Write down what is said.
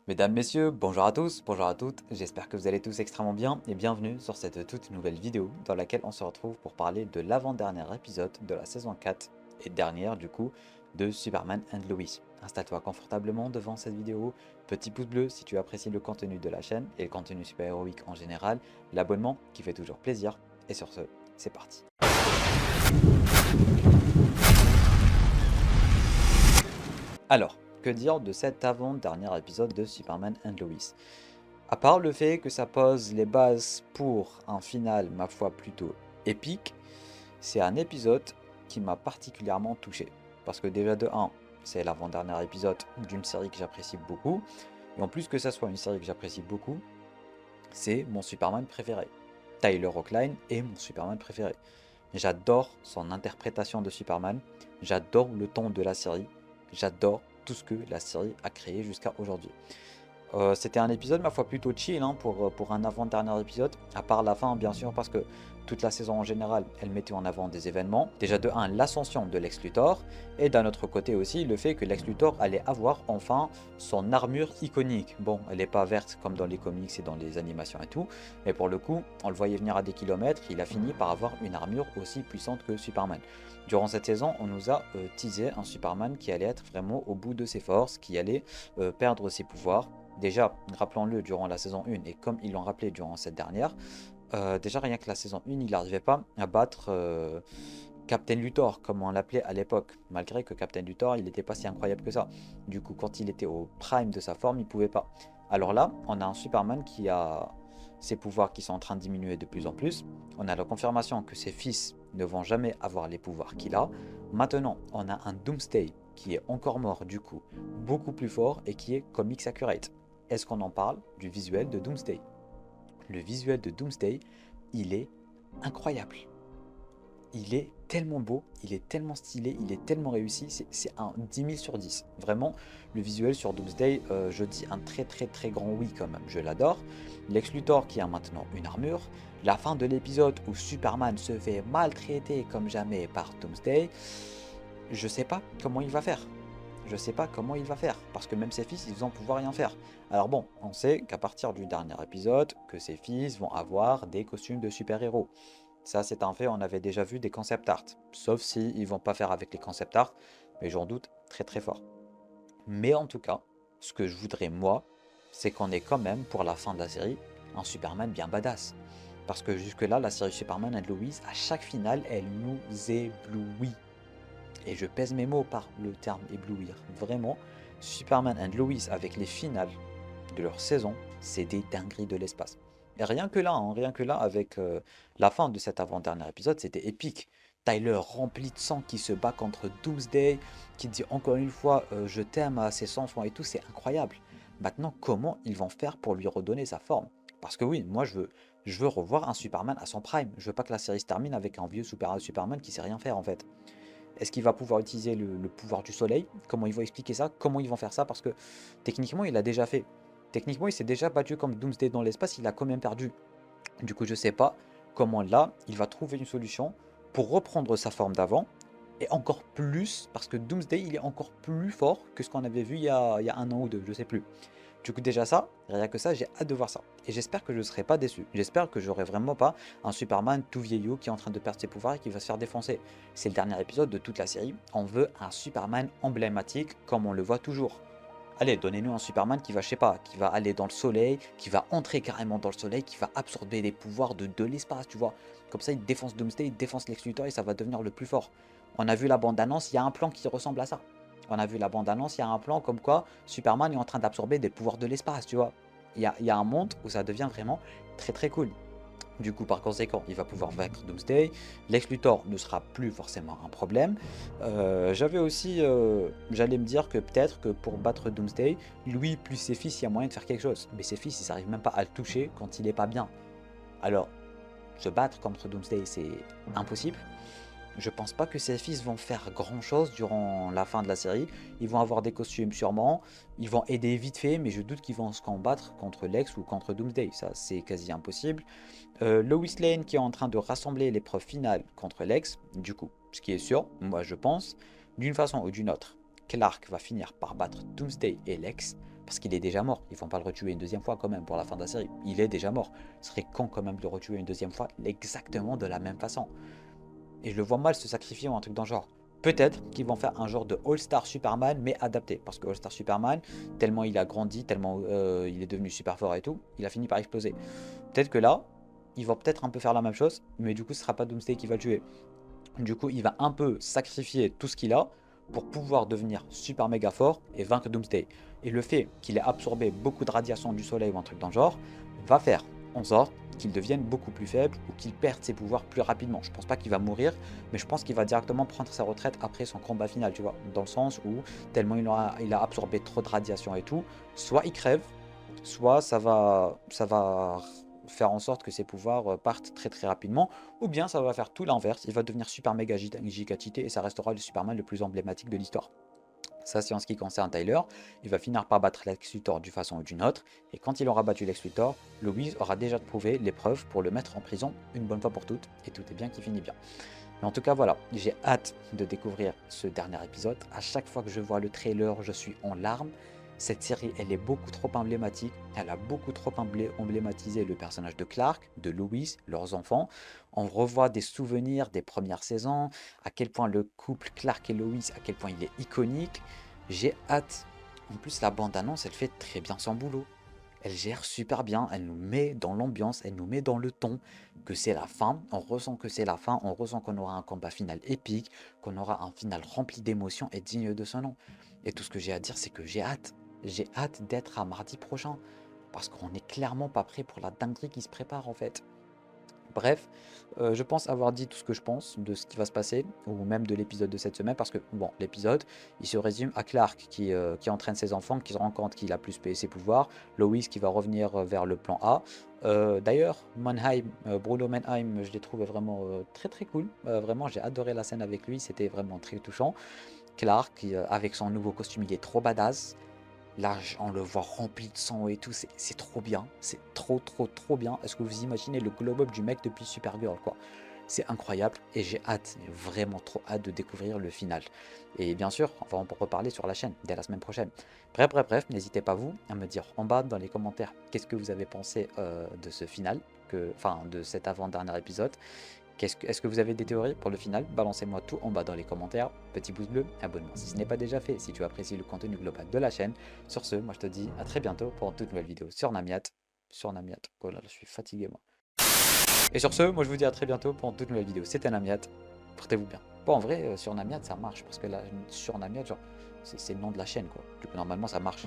Mesdames, Messieurs, bonjour à tous, bonjour à toutes, j'espère que vous allez tous extrêmement bien et bienvenue sur cette toute nouvelle vidéo dans laquelle on se retrouve pour parler de l'avant-dernier épisode de la saison 4 et dernière du coup de Superman and Lois. Installe-toi confortablement devant cette vidéo, petit pouce bleu si tu apprécies le contenu de la chaîne et le contenu super-héroïque en général, l'abonnement qui fait toujours plaisir et sur ce, c'est parti. Alors, que dire de cet avant-dernier épisode de Superman and Lois? À part le fait que ça pose les bases pour un final, ma foi, plutôt épique, c'est un épisode qui m'a particulièrement touché. Parce que déjà de 1, c'est l'avant-dernier épisode d'une série que j'apprécie beaucoup. Et en plus que ça soit une série que j'apprécie beaucoup, c'est mon Superman préféré. Tyler Hoechlin est mon Superman préféré. J'adore son interprétation de Superman, j'adore le ton de la série, j'adore tout ce que la série a créé jusqu'à aujourd'hui. C'était un épisode, ma foi, plutôt chill pour un avant-dernier épisode, à part la fin, bien sûr, parce que toute la saison en général, elle mettait en avant des événements. Déjà de 1, l'ascension de Lex Luthor, et d'un autre côté aussi, le fait que Lex Luthor allait avoir enfin son armure iconique. Bon, elle n'est pas verte comme dans les comics et dans les animations et tout, mais pour le coup, on le voyait venir à des kilomètres, il a fini par avoir une armure aussi puissante que Superman. Durant cette saison, on nous a teasé un Superman qui allait être vraiment au bout de ses forces, qui allait perdre ses pouvoirs. Déjà, rappelons-le durant la saison 1, et comme ils l'ont rappelé durant cette dernière, déjà rien que la saison 1, il n'arrivait pas à battre Captain Luthor, comme on l'appelait à l'époque, malgré que Captain Luthor, il n'était pas si incroyable que ça. Du coup, quand il était au prime de sa forme, il ne pouvait pas. Alors là, on a un Superman qui a ses pouvoirs qui sont en train de diminuer de plus en plus. On a la confirmation que ses fils ne vont jamais avoir les pouvoirs qu'il a. Maintenant, on a un Doomsday qui est encore mort du coup, beaucoup plus fort et qui est comics accurate. Est-ce qu'on en parle du visuel de Doomsday? Le visuel de Doomsday, il est incroyable. Il est tellement beau, il est tellement stylé, il est tellement réussi, c'est un 10 000 sur 10. Vraiment, le visuel sur Doomsday, je dis un très grand oui quand même, je l'adore. Lex Luthor qui a maintenant une armure, la fin de l'épisode où Superman se fait maltraiter comme jamais par Doomsday, je sais pas comment il va faire. Je sais pas comment il va faire, parce que même ses fils, ils vont pouvoir rien faire. Alors bon, on sait qu'à partir du dernier épisode, que ses fils vont avoir des costumes de super-héros. Ça, c'est un fait, on avait déjà vu des concept art. Sauf si ils vont pas faire avec les concept art, mais j'en doute très fort. Mais en tout cas, ce que je voudrais moi, c'est qu'on ait quand même, pour la fin de la série, un Superman bien badass. Parce que jusque-là, la série Superman and Lois, à chaque finale, elle nous éblouit. Et je pèse mes mots par le terme éblouir. Vraiment, Superman and Lois avec les finales de leur saison, c'est des dingueries de l'espace. Et rien que là, rien que là, avec la fin de cet avant-dernier épisode, c'était épique. Tyler rempli de sang qui se bat contre Doomsday, qui dit encore une fois je t'aime à ses enfants et tout, c'est incroyable. Maintenant, comment ils vont faire pour lui redonner sa forme? Parce que oui, moi je veux revoir un Superman à son prime. Je veux pas que la série se termine avec un vieux Superman qui sait rien faire en fait. Est-ce qu'il va pouvoir utiliser le pouvoir du soleil? Comment ils vont expliquer ça? Comment ils vont faire ça? Parce que techniquement, il l'a déjà fait. Techniquement, il s'est déjà battu comme Doomsday dans l'espace, il a quand même perdu. Du coup, je sais pas comment là, il va trouver une solution pour reprendre sa forme d'avant. Et encore plus, parce que Doomsday, il est encore plus fort que ce qu'on avait vu il y a un an ou deux, je sais plus. Du coup, déjà ça, rien que ça, j'ai hâte de voir ça. Et j'espère que je ne serai pas déçu. J'espère que j'aurai vraiment pas un Superman tout vieillot qui est en train de perdre ses pouvoirs et qui va se faire défoncer. C'est le dernier épisode de toute la série. On veut un Superman emblématique comme on le voit toujours. Allez, donnez-nous un Superman qui va, je sais pas, qui va aller dans le soleil, qui va entrer carrément dans le soleil, qui va absorber les pouvoirs de l'espace, tu vois. Comme ça, il défonce Doomsday, il défonce Lex Luthor et ça va devenir le plus fort. On a vu la bande-annonce, il y a un plan qui ressemble à ça. On a vu la bande-annonce, il y a un plan comme quoi Superman est en train d'absorber des pouvoirs de l'espace, tu vois. Il y a un monde où ça devient vraiment très cool. Du coup, par conséquent, il va pouvoir vaincre Doomsday. Lex Luthor ne sera plus forcément un problème. J'avais aussi, j'allais me dire que peut-être que pour battre Doomsday, lui plus ses fils, il y a moyen de faire quelque chose. Mais ses fils, ils n'arrivent même pas à le toucher quand il est pas bien. Alors, se battre contre Doomsday, c'est impossible. Je pense pas que ses fils vont faire grand chose durant la fin de la série. Ils vont avoir des costumes sûrement. Ils vont aider vite fait, mais je doute qu'ils vont se combattre contre Lex ou contre Doomsday. Ça, c'est quasi impossible. Lois Lane qui est en train de rassembler l'épreuve finale contre Lex. Du coup, ce qui est sûr, moi je pense, d'une façon ou d'une autre, Clark va finir par battre Doomsday et Lex. Parce qu'il est déjà mort. Ils vont pas le retuer une deuxième fois quand même pour la fin de la série. Il est déjà mort. Ce serait con quand même de le retuer une deuxième fois exactement de la même façon. Et je le vois mal se sacrifier ou un truc dans le genre. Peut-être qu'ils vont faire un genre de All-Star Superman, mais adapté. Parce que All-Star Superman, tellement il a grandi, tellement il est devenu super fort et tout, il a fini par exploser. Peut-être que là, ils vont peut-être un peu faire la même chose, mais du coup, ce sera pas Doomsday qui va le tuer. Du coup, il va un peu sacrifier tout ce qu'il a pour pouvoir devenir super méga fort et vaincre Doomsday. Et le fait qu'il ait absorbé beaucoup de radiation du soleil ou un truc dans le genre, va faire en sorte qu'il devienne beaucoup plus faible ou qu'il perde ses pouvoirs plus rapidement. Je pense pas qu'il va mourir, mais je pense qu'il va directement prendre sa retraite après son combat final, tu vois. Dans le sens où, tellement il a absorbé trop de radiation et tout, soit il crève, soit ça va faire en sorte que ses pouvoirs partent très très rapidement, ou bien ça va faire tout l'inverse, il va devenir super méga gigantité et ça restera le Superman le plus emblématique de l'histoire. Ça, c'est en ce qui concerne Tyler. Il va finir par battre Lex Luthor d'une façon ou d'une autre. Et quand il aura battu Lex Luthor, Lois aura déjà prouvé les preuves pour le mettre en prison une bonne fois pour toutes. Et tout est bien qui finit bien. Mais en tout cas, voilà, j'ai hâte de découvrir ce dernier épisode. À chaque fois que je vois le trailer, je suis en larmes. Cette série, elle est beaucoup trop emblématique. Elle a beaucoup trop emblématisé le personnage de Clark, de Lois, leurs enfants. On revoit des souvenirs des premières saisons, à quel point le couple Clark et Lois, à quel point il est iconique. J'ai hâte. En plus, la bande-annonce, elle fait très bien son boulot. Elle gère super bien, elle nous met dans l'ambiance, elle nous met dans le ton, que c'est la fin, on ressent que c'est la fin, on ressent qu'on aura un combat final épique, qu'on aura un final rempli d'émotions et digne de son nom. Et tout ce que j'ai à dire, c'est que j'ai hâte d'être à mardi prochain, parce qu'on n'est clairement pas prêt pour la dinguerie qui se prépare en fait. Bref, je pense avoir dit tout ce que je pense de ce qui va se passer, ou même de l'épisode de cette semaine, parce que bon, l'épisode, il se résume à Clark qui entraîne ses enfants, qui se rend compte qu'il a plus payé ses pouvoirs, Lois qui va revenir vers le plan A. D'ailleurs, Bruno Mannheim, je l'ai trouvé vraiment très très cool. Vraiment, j'ai adoré la scène avec lui, c'était vraiment très touchant. Clark, avec son nouveau costume, il est trop badass. Là, on le voit rempli de sang et tout, c'est trop bien, c'est trop trop trop bien. Est-ce que vous imaginez le glow-up du mec depuis Supergirl, quoi? C'est incroyable et j'ai hâte, vraiment trop hâte de découvrir le final. Et bien sûr, on va en reparler sur la chaîne dès la semaine prochaine. Bref, n'hésitez pas vous à me dire en bas dans les commentaires qu'est-ce que vous avez pensé de ce final, enfin de cet avant-dernier épisode. Est-ce que vous avez des théories pour le final? Balancez-moi tout en bas dans les commentaires. Petit pouce bleu, abonnement si ce n'est pas déjà fait, si tu apprécies le contenu global de la chaîne. Sur ce, moi je te dis à très bientôt pour une toute nouvelle vidéo sur Namiat. Sur Namiat. Oh là là, je suis fatigué moi. Et sur ce, moi je vous dis à très bientôt pour une toute nouvelle vidéo. C'était Namiat. Portez-vous bien. Bon, en vrai, sur Namiat ça marche parce que là, sur Namiat, genre, c'est le nom de la chaîne quoi. Du coup, normalement ça marche.